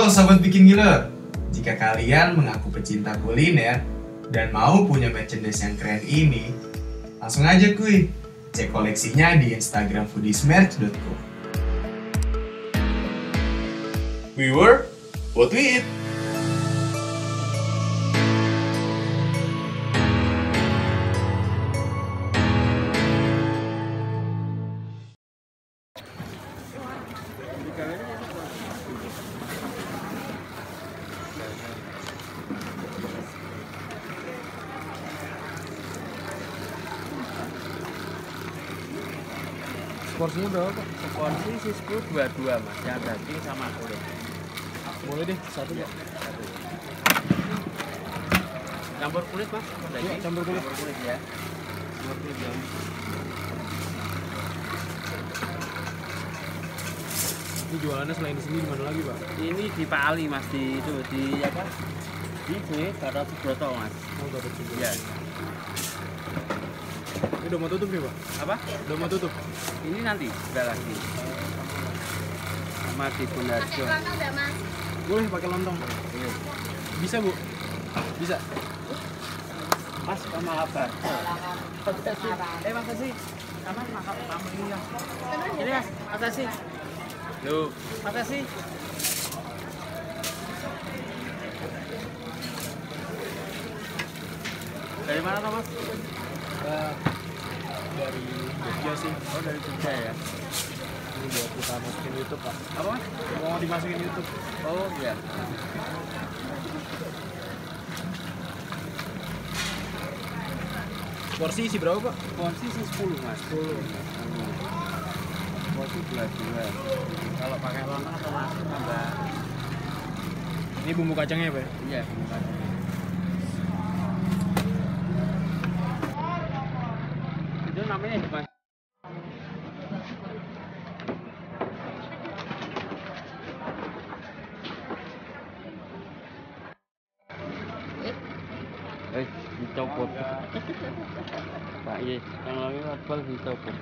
Sobat Bikin Ngiler, jika kalian mengaku pecinta kuliner dan mau punya merchandise yang keren ini, langsung aja kuy, cek koleksinya di Instagram foodiesmerch.co. We were what we eat. Porsinya berapa Pak? Seporsi sisku 22 mas, yang daging sama kulit. Boleh deh, satu ya. Satu. Campur kulit mas? Iya, campur kulit. Campur kulit ya. Campur kulit ya. Ini jualannya selain di sini di mana lagi Pak? Ini di Pali mas, di itu di apa? Di sini Gatot Subroto mas. Oh, Gatot Subroto. Ya. Ini udah mau tutup nih Pak? Apa? Udah mau tutup? Ini nanti udah lagi. Sama di Bunarjo. Boleh pakai lontong? Boleh. Bisa Bu? Bisa? Mas sama apa? Makasih. Sama makan sama ini ya. Ini mas, makasih. Loh, makasih. Dari mana Mas? Dari Jogja sih. Oh dari Jogja ya. Ini buat kita masukin YouTube Pak. Apa Mas? Mau dimasukin YouTube. Oh iya. Porsi isi berapa Pak? Porsi sih 10 Mas. 10. Porsi 22. Kalau pakai lontong atau nasi tambah. Ini bumbu kacangnya Pak? Iya, bumbu kacangnya. Itu namanya Mas. Dicopot. Pak Ye, yang lagi kabel dicopot.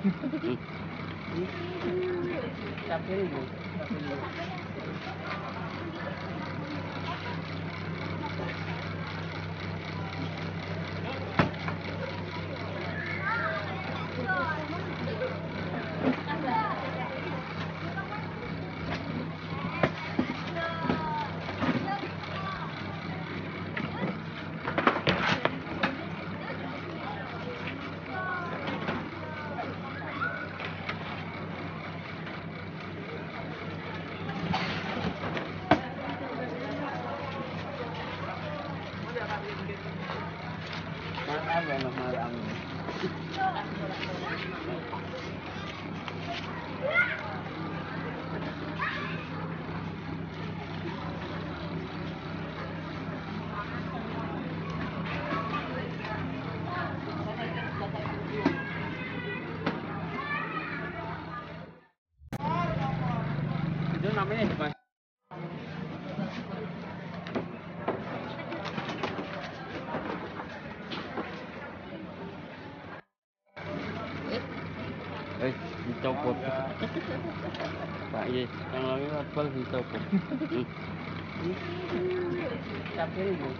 Tapi ini. Maaf ya malam. Itu namanya Mas. Dicopot. Pak Ye, yang lagi kabel dicopot. Tapi ini.